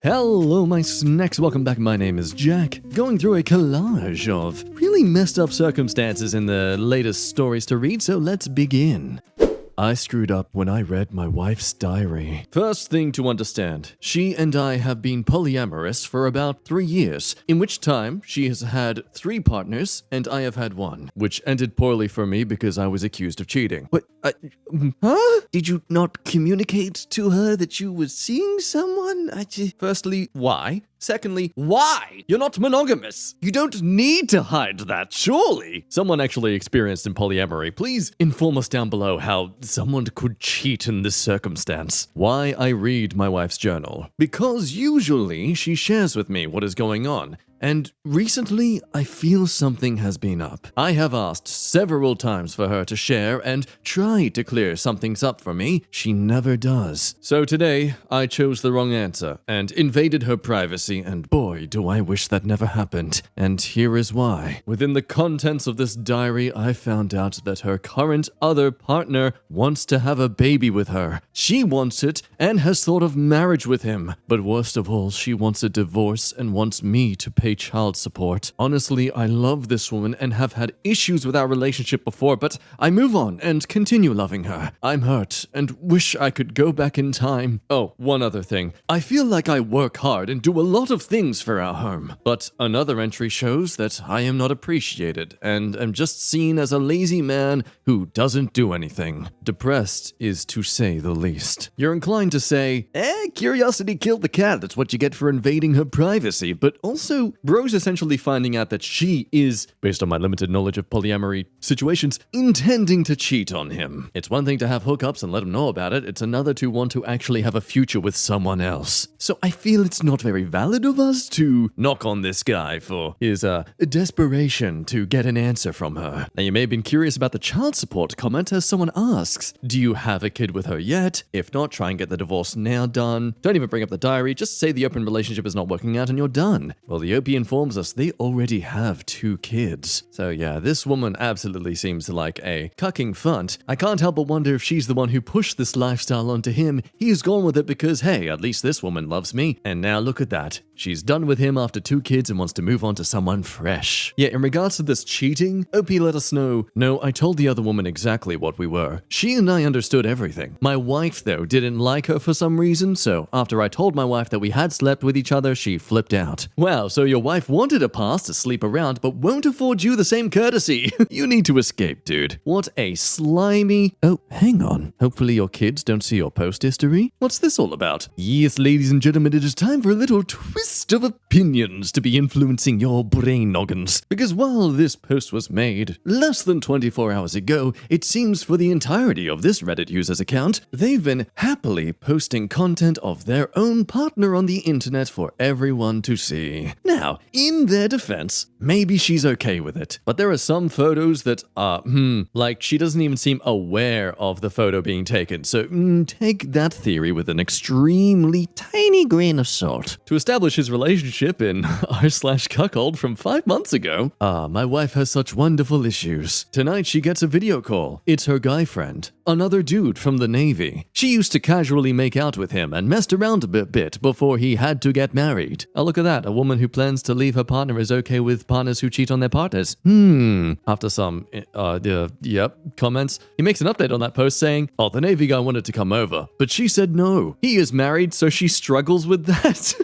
Hello my snacks, welcome back. My name is Jack, going through a collage of really messed up circumstances in the latest stories to read, so let's begin. I screwed up when I read my wife's diary. First thing to understand, she and I have been polyamorous for about 3 years, in which time she has had 3 partners and I have had 1, which ended poorly for me because I was accused of cheating. What? Huh? Did you not communicate to her that you were seeing someone? Firstly, why? Secondly, why? You're not monogamous. You don't need to hide that, surely. Someone actually experienced in polyamory, please inform us down below how someone could cheat in this circumstance. Why I read my wife's journal. Because usually she shares with me what is going on. And recently, I feel something has been up. I have asked several times for her to share and try to clear some things up for me. She never does. So today, I chose the wrong answer and invaded her privacy, and boy, do I wish that never happened. And here is why. Within the contents of this diary, I found out that her current other partner wants to have a baby with her. She wants it and has thought of marriage with him. But worst of all, she wants a divorce and wants me to pay child support. Honestly, I love this woman and have had issues with our relationship before, but I move on and continue loving her. I'm hurt and wish I could go back in time. Oh, one other thing. I feel like I work hard and do a lot of things for our home, but another entry shows that I am not appreciated and am just seen as a lazy man who doesn't do anything. Depressed is to say the least. You're inclined to say, curiosity killed the cat. That's what you get for invading her privacy, but also Bro's essentially finding out that she is, based on my limited knowledge of polyamory situations, intending to cheat on him. It's one thing to have hookups and let him know about it, it's another to want to actually have a future with someone else. So I feel it's not very valid of us to knock on this guy for his desperation to get an answer from her. Now you may have been curious about the child support comment as someone asks, do you have a kid with her yet? If not, try and get the divorce now done. Don't even bring up the diary, just say the open relationship is not working out and you're done. Well, the OP informs us they already have 2 kids. So yeah, this woman absolutely seems like a cucking funt. I can't help but wonder if she's the one who pushed this lifestyle onto him. He's gone with it because, hey, at least this woman loves me. And now look at that. She's done with him after 2 kids and wants to move on to someone fresh. Yeah, in regards to this cheating, OP let us know, no, I told the other woman exactly what we were. She and I understood everything. My wife, though, didn't like her for some reason, so after I told my wife that we had slept with each other, she flipped out. Wow, so your wife wanted a pass to sleep around, but won't afford you the same courtesy. You need to escape, dude. What a slimy... Oh, hang on. Hopefully your kids don't see your post history. What's this all about? Yes, ladies and gentlemen, it is time for a little twist of opinions to be influencing your brain noggins. Because while this post was made less than 24 hours ago, it seems for the entirety of this Reddit user's account, they've been happily posting content of their own partner on the internet for everyone to see. Now, in their defense, maybe she's okay with it, but there are some photos that are, like she doesn't even seem aware of the photo being taken, so take that theory with an extremely tiny grain of salt. To establish his relationship in r/cuckold from 5 months ago, my wife has such wonderful issues. Tonight she gets a video call. It's her guy friend, another dude from the Navy. She used to casually make out with him and messed around a bit before he had to get married. Oh, look at that, a woman who plans to leave her partner is okay with partners who cheat on their partners. After some, comments, he makes an update on that post saying, oh, the Navy guy wanted to come over, but she said no. He is married, so she struggles with that.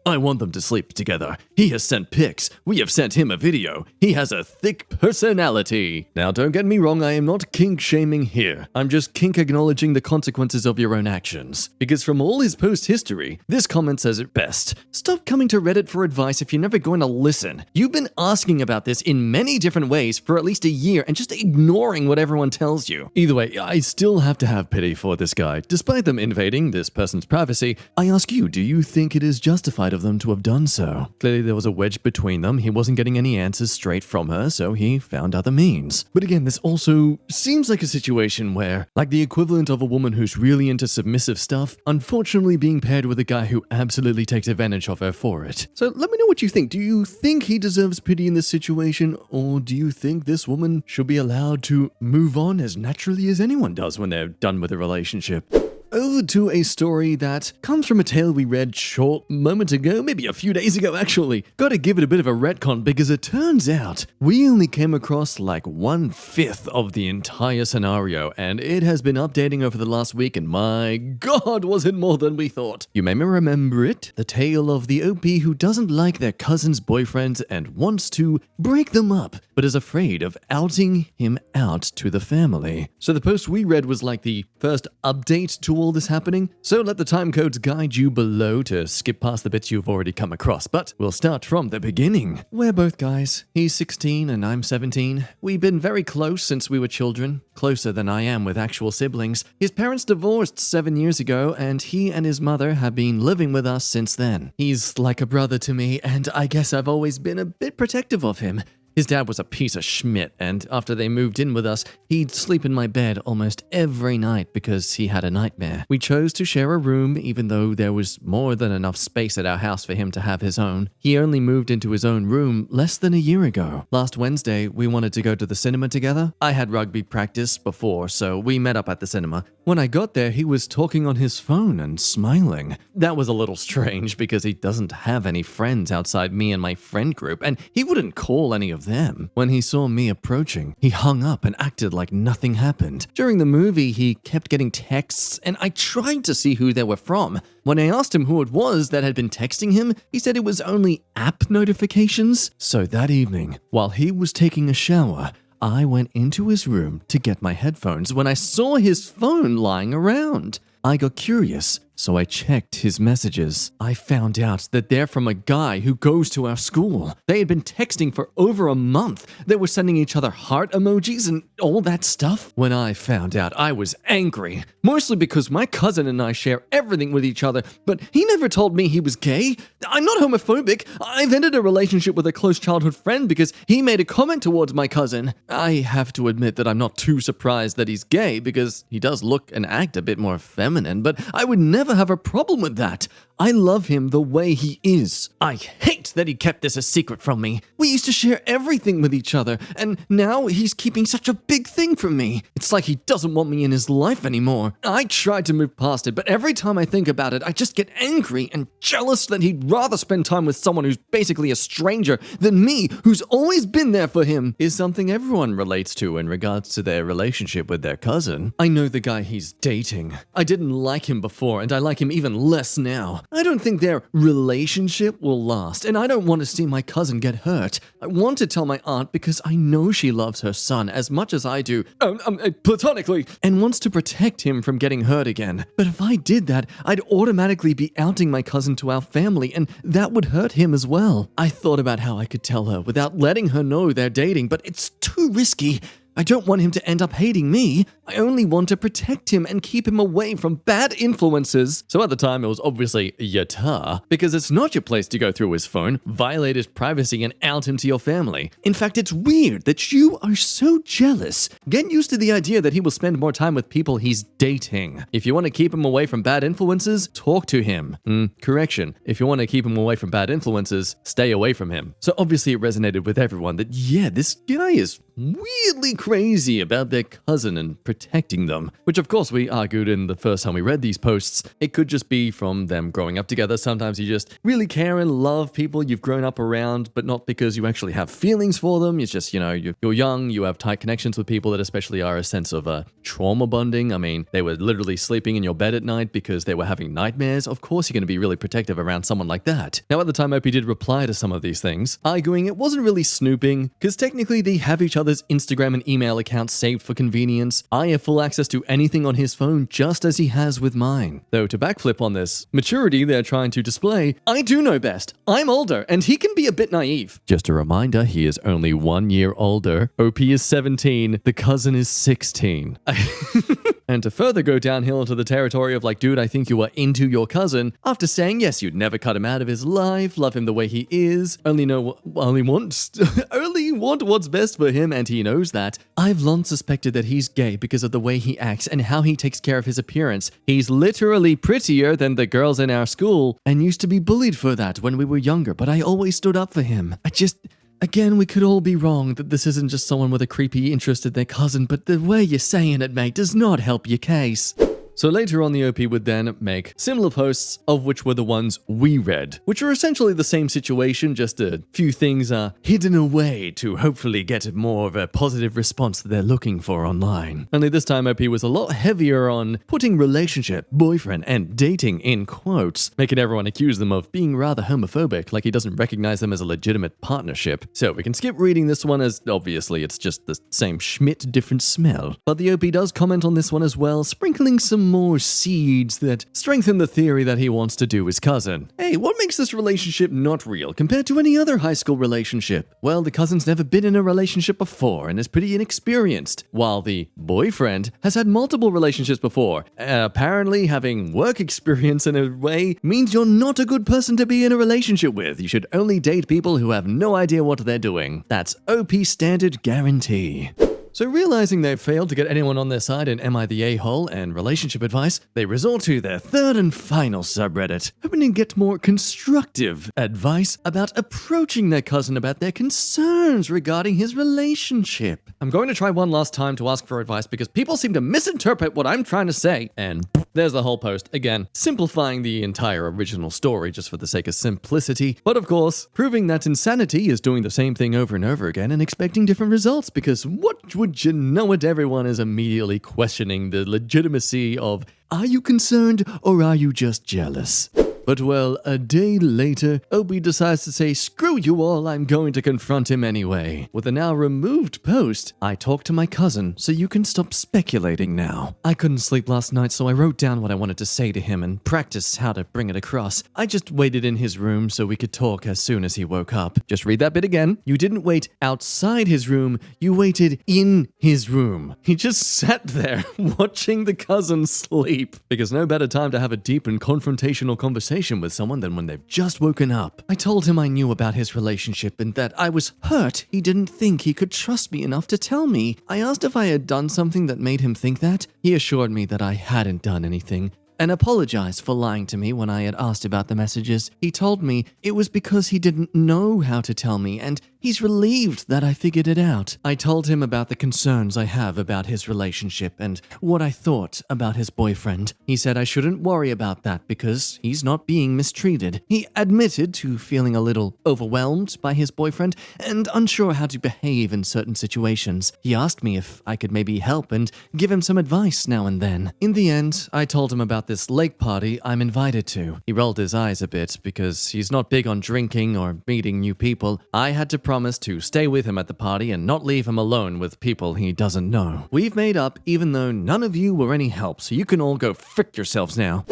I want them to sleep together. He has sent pics. We have sent him a video. He has a thick personality. Now, don't get me wrong, I am not kink shaming here. I'm just kink acknowledging the consequences of your own actions. Because from all his post history, this comment says it best. Stop coming to Reddit for advice if you're never going to listen. You've been asking about this in many different ways for at least a year and just ignoring what everyone tells you. Either way, I still have to have pity for this guy. Despite them invading this person's privacy, I ask you, do you think it is justified of them to have done so? Clearly there was a wedge between them. He wasn't getting any answers straight from her, so he found other means. But again, this also seems like a situation where, like the equivalent of a woman who's really into submissive stuff, unfortunately being paired with a guy who absolutely takes advantage of her for it. So let me know what you think. Do you think he deserves pity in this situation, or do you think this woman should be allowed to move on as naturally as anyone does when they're done with a relationship? over to a story that comes from a tale we read short moment ago, maybe a few days ago actually. Gotta give it a bit of a retcon because it turns out we only came across like 1/5 of the entire scenario, and it has been updating over the last week, and my god, was it more than we thought. You may remember it, the tale of the OP who doesn't like their cousin's boyfriend and wants to break them up, but is afraid of outing him out to the family. So the post we read was like the first update to all this happening, so let the time codes guide you below to skip past the bits you've already come across, but we'll start from the beginning. We're both guys. He's 16 and I'm 17. We've been very close since we were children, closer than I am with actual siblings. His parents divorced 7 years ago, and he and his mother have been living with us since then. He's like a brother to me, and I guess I've always been a bit protective of him. His dad was a piece of schmidt, and after they moved in with us, he'd sleep in my bed almost every night because he had a nightmare. We chose to share a room even though there was more than enough space at our house for him to have his own. He only moved into his own room less than a year ago. Last Wednesday, we wanted to go to the cinema together. I had rugby practice before, so we met up at the cinema. When I got there, he was talking on his phone and smiling. That was a little strange because he doesn't have any friends outside me and my friend group, and he wouldn't call any of them. When he saw me approaching, he hung up and acted like nothing happened. During the movie, he kept getting texts, and I tried to see who they were from. When I asked him who it was that had been texting him, he said it was only app notifications. So that evening, while he was taking a shower, I went into his room to get my headphones when I saw his phone lying around. I got curious, so I checked his messages. I found out that they're from a guy who goes to our school. They had been texting for over a month. They were sending each other heart emojis and all that stuff. When I found out, I was angry. Mostly because my cousin and I share everything with each other, but he never told me he was gay. I'm not homophobic. I've ended a relationship with a close childhood friend because he made a comment towards my cousin. I have to admit that I'm not too surprised that he's gay because he does look and act a bit more feminine, but I would never have a problem with that. I love him the way he is. I hate that he kept this a secret from me. We used to share everything with each other, and now he's keeping such a big thing from me. It's like he doesn't want me in his life anymore. I tried to move past it, but every time I think about it, I just get angry and jealous that he'd rather spend time with someone who's basically a stranger than me, who's always been there for him. Is something everyone relates to in regards to their relationship with their cousin. I know the guy he's dating. I didn't like him before, and I like him even less now. I don't think their relationship will last, and I don't want to see my cousin get hurt. I want to tell my aunt because I know she loves her son as much as I do, platonically, and wants to protect him from getting hurt again. But if I did that, I'd automatically be outing my cousin to our family, and that would hurt him as well. I thought about how I could tell her without letting her know they're dating, but it's too risky. I don't want him to end up hating me. I only want to protect him and keep him away from bad influences. So at the time, it was obviously Yatar, because it's not your place to go through his phone, violate his privacy, and out him to your family. In fact, it's weird that you are so jealous. Get used to the idea that he will spend more time with people he's dating. If you want to keep him away from bad influences, talk to him. Correction. If you want to keep him away from bad influences, stay away from him. So obviously it resonated with everyone that, yeah, this guy is weirdly crazy about their cousin and protecting them, which of course we argued in the first time we read these posts. It could just be from them growing up together. Sometimes you just really care and love people you've grown up around, but not because you actually have feelings for them. It's just, you're young, you have tight connections with people that especially are a sense of trauma bonding. I mean, they were literally sleeping in your bed at night because they were having nightmares. Of course you're going to be really protective around someone like that. Now at the time, Opie did reply to some of these things, arguing it wasn't really snooping, because technically they have each other's Instagram and email accounts saved for convenience. I have full access to anything on his phone just as he has with mine. Though to backflip on this maturity they're trying to display, I do know best. I'm older and he can be a bit naive. Just a reminder, he is only 1 year older. OP is 17, the cousin is 16. And to further go downhill into the territory of like, dude, I think you are into your cousin, after saying yes, you'd never cut him out of his life, love him the way he is, only want what's best for him, and he knows that. I've long suspected that he's gay because of the way he acts and how he takes care of his appearance. He's literally prettier than the girls in our school, and used to be bullied for that when we were younger, but I always stood up for him. Again, we could all be wrong that this isn't just someone with a creepy interest in their cousin, but the way you're saying it, mate, does not help your case. So later on, the OP would then make similar posts, of which were the ones we read, which are essentially the same situation, just a few things are hidden away to hopefully get more of a positive response that they're looking for online. Only this time OP was a lot heavier on putting relationship, boyfriend, and dating in quotes, making everyone accuse them of being rather homophobic, like he doesn't recognize them as a legitimate partnership. So we can skip reading this one as obviously it's just the same Schmidt, different smell. But the OP does comment on this one as well, sprinkling some more seeds that strengthen the theory that he wants to do his cousin. Hey, what makes this relationship not real compared to any other high school relationship? Well, the cousin's never been in a relationship before and is pretty inexperienced, while the boyfriend has had multiple relationships before. Apparently, having work experience in a way means you're not a good person to be in a relationship with. You should only date people who have no idea what they're doing. That's OP standard guarantee. So realizing they've failed to get anyone on their side in Am I the A-hole and relationship advice, they resort to their third and final subreddit, hoping to get more constructive advice about approaching their cousin about their concerns regarding his relationship. I'm going to try one last time to ask for advice because people seem to misinterpret what I'm trying to say, and there's the whole post. Again, simplifying the entire original story just for the sake of simplicity, but of course, proving that insanity is doing the same thing over and over again and expecting different results, because what would you know it, everyone is immediately questioning the legitimacy of, are you concerned or are you just jealous? But well, a day later, Obi decides to say, screw you all, I'm going to confront him anyway. With a now removed post, I talked to my cousin, so you can stop speculating now. I couldn't sleep last night, so I wrote down what I wanted to say to him and practiced how to bring it across. I just waited in his room so we could talk as soon as he woke up. Just read that bit again. You didn't wait outside his room, you waited in his room. He just sat there watching the cousin sleep. Because no better time to have a deep and confrontational conversation with someone than when they've just woken up. I told him I knew about his relationship and that I was hurt he didn't think he could trust me enough to tell me. I asked if I had done something that made him think that. He assured me that I hadn't done anything and apologized for lying to me when I had asked about the messages. He told me it was because he didn't know how to tell me, and he's relieved that I figured it out. I told him about the concerns I have about his relationship and what I thought about his boyfriend. He said I shouldn't worry about that because he's not being mistreated. He admitted to feeling a little overwhelmed by his boyfriend and unsure how to behave in certain situations. He asked me if I could maybe help and give him some advice now and then. In the end, I told him about this lake party I'm invited to. He rolled his eyes a bit because he's not big on drinking or meeting new people. I had to promise to stay with him at the party and not leave him alone with people he doesn't know. We've made up even though none of you were any help, so you can all go frick yourselves now.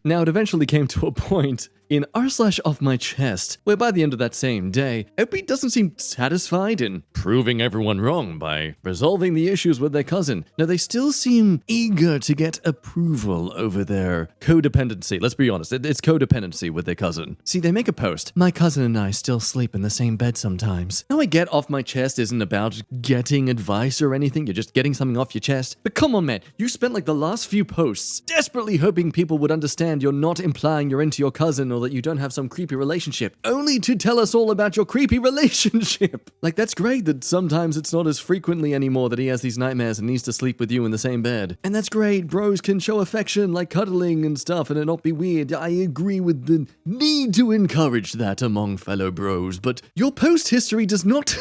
Now, it eventually came to a point in r/off my chest, where by the end of that same day, Opie doesn't seem satisfied in proving everyone wrong by resolving the issues with their cousin. Now, they still seem eager to get approval over their codependency. Let's be honest, it's codependency with their cousin. See, they make a post, my cousin and I still sleep in the same bed sometimes. Now, I get off my chest isn't about getting advice or anything, you're just getting something off your chest. But come on, man, you spent like the last few posts desperately hoping people would understand you're not implying you're into your cousin or that you don't have some creepy relationship, only to tell us all about your creepy relationship. Like, that's great that sometimes it's not as frequently anymore that he has these nightmares and needs to sleep with you in the same bed. And that's great, bros can show affection like cuddling and stuff and it not be weird. I agree with the need to encourage that among fellow bros, but your post history does not...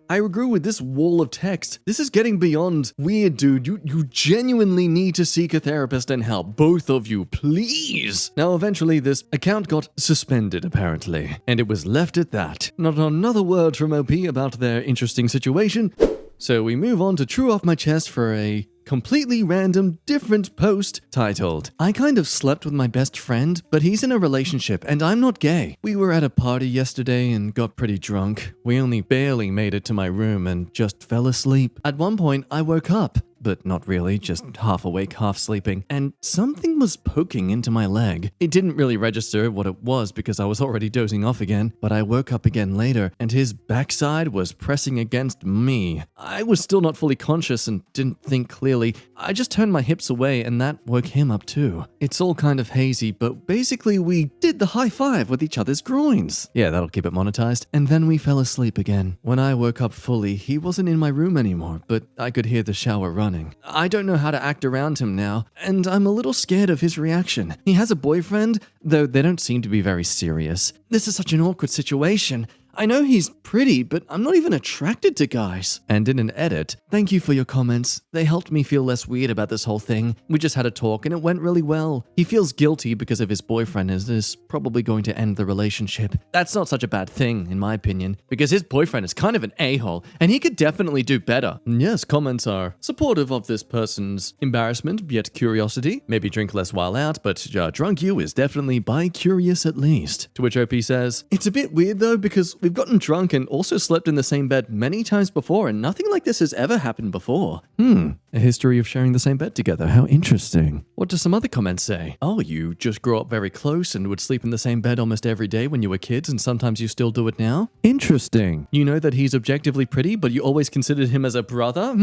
I agree with this wall of text. This is getting beyond weird, dude. You genuinely need to seek a therapist and help. Both of you, please. Now, eventually, this account got suspended, apparently, and it was left at that. Not another word from OP about their interesting situation. So we move on to True Off My Chest for a completely random, different post titled, I kind of slept with my best friend, but he's in a relationship and I'm not gay. We were at a party yesterday and got pretty drunk. We only barely made it to my room and just fell asleep. At one point, I woke up, but not really, just half awake, half sleeping, and something was poking into my leg. It didn't really register what it was because I was already dozing off again, but I woke up again later, and his backside was pressing against me. I was still not fully conscious and didn't think clearly. I just turned my hips away, and that woke him up too. It's all kind of hazy, but basically we did the high five with each other's groins. Yeah, that'll keep it monetized. And then we fell asleep again. When I woke up fully, he wasn't in my room anymore, but I could hear the shower running. Retconning. I don't know how to act around him now, and I'm a little scared of his reaction. He has a boyfriend, though they don't seem to be very serious. This is such an awkward situation. I know he's pretty, but I'm not even attracted to guys. And in an edit, thank you for your comments. They helped me feel less weird about this whole thing. We just had a talk and it went really well. He feels guilty because of his boyfriend and is probably going to end the relationship. That's not such a bad thing, in my opinion, because his boyfriend is kind of an a-hole and he could definitely do better. And yes, comments are supportive of this person's embarrassment, yet curiosity. Maybe drink less while out, but drunk you is definitely bi-curious at least. To which OP says, it's a bit weird though because we've gotten drunk and also slept in the same bed many times before, and nothing like this has ever happened before. A history of sharing the same bed together. How interesting. What do some other comments say? Oh, you just grew up very close and would sleep in the same bed almost every day when you were kids, and sometimes you still do it now? Interesting. You know that he's objectively pretty, but you always considered him as a brother?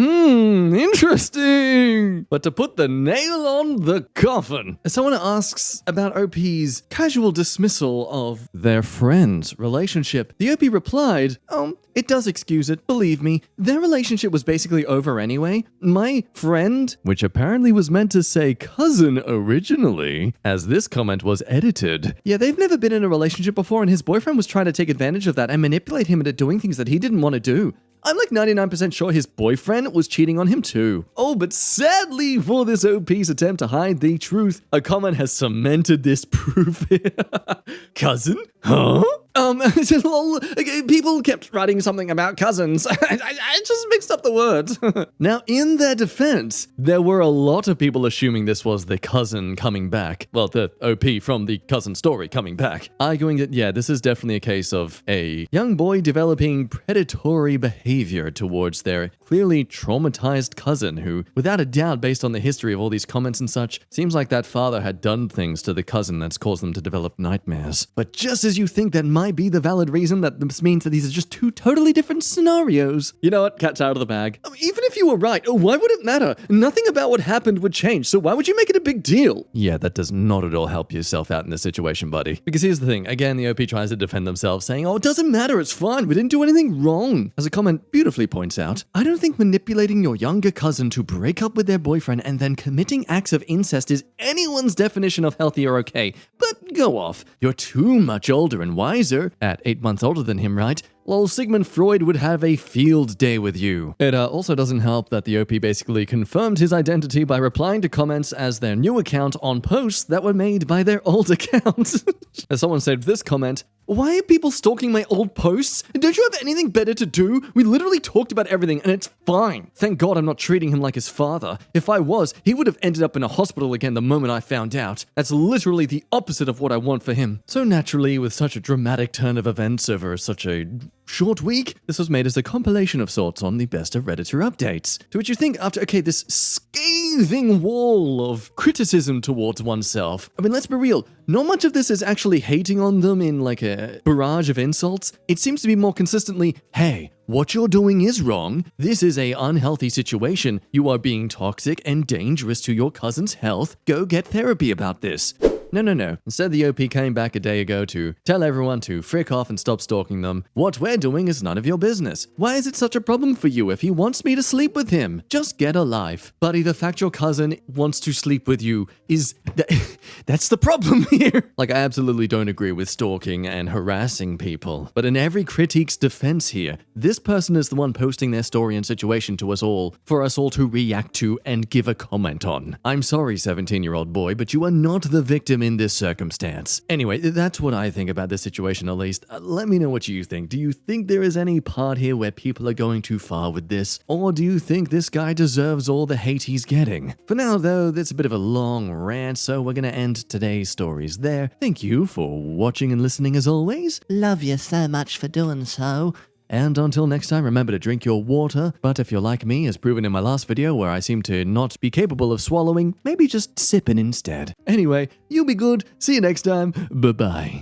Interesting. But to put the nail on the coffin, someone asks about OP's casual dismissal of their friend's relationship. The OP replied, it does excuse it, believe me. Their relationship was basically over anyway. My friend, which apparently was meant to say cousin originally, as this comment was edited. Yeah, they've never been in a relationship before, and his boyfriend was trying to take advantage of that and manipulate him into doing things that he didn't want to do. I'm like 99% sure his boyfriend was cheating on him too. Oh, but sadly for this OP's attempt to hide the truth, a comment has cemented this proof. Cousin? Huh? People kept writing something about cousins. I just mixed up the words. Now, in their defense, there were a lot of people assuming this was the cousin coming back. Well, the OP from the cousin story coming back. Arguing that, yeah, this is definitely a case of a young boy developing predatory behavior towards their clearly traumatized cousin who, without a doubt, based on the history of all these comments and such, seems like that father had done things to the cousin that's caused them to develop nightmares. But just as you think that might be the valid reason, that this means that these are just two totally different scenarios. You know what? Cat's out of the bag. Even if you were right, why would it matter? Nothing about what happened would change, so why would you make it a big deal? Yeah, that does not at all help yourself out in this situation, buddy. Because here's the thing. Again, the OP tries to defend themselves, saying, it doesn't matter, it's fine, we didn't do anything wrong. As a comment beautifully points out, I don't think manipulating your younger cousin to break up with their boyfriend and then committing acts of incest is anyone's definition of healthy or okay. But go off. You're too much older and wiser. At 8 months older than him, right? Lol, Sigmund Freud would have a field day with you. It also doesn't help that the OP basically confirmed his identity by replying to comments as their new account on posts that were made by their old account. As someone said this comment, why are people stalking my old posts? Don't you have anything better to do? We literally talked about everything and it's fine. Thank God I'm not treating him like his father. If I was, he would have ended up in a hospital again the moment I found out. That's literally the opposite of what I want for him. So naturally, with such a dramatic turn of events over such a short week, this was made as a compilation of sorts on the best of Redditor updates. To which you think after, this scathing wall of criticism towards oneself. I mean, let's be real. Not much of this is actually hating on them in like a barrage of insults. It seems to be more consistently, hey, what you're doing is wrong. This is a unhealthy situation. You are being toxic and dangerous to your cousin's health. Go get therapy about this. No. Instead, the OP came back a day ago to tell everyone to frick off and stop stalking them. What we're doing is none of your business. Why is it such a problem for you if he wants me to sleep with him? Just get a life. Buddy, the fact your cousin wants to sleep with you is... that's the problem here. Like, I absolutely don't agree with stalking and harassing people. But in every critique's defense here, this person is the one posting their story and situation to us all, for us all to react to and give a comment on. I'm sorry, 17-year-old boy, but you are not the victim in this circumstance. Anyway, that's what I think about this situation at least. Let me know what you think. Do you think there is any part here where people are going too far with this? Or do you think this guy deserves all the hate he's getting? For now, though, that's a bit of a long rant, so we're gonna end today's stories there. Thank you for watching and listening as always. Love you so much for doing so. And until next time, remember to drink your water, but if you're like me, as proven in my last video where I seem to not be capable of swallowing, maybe just sipping instead. Anyway, you be good, see you next time, bye-bye.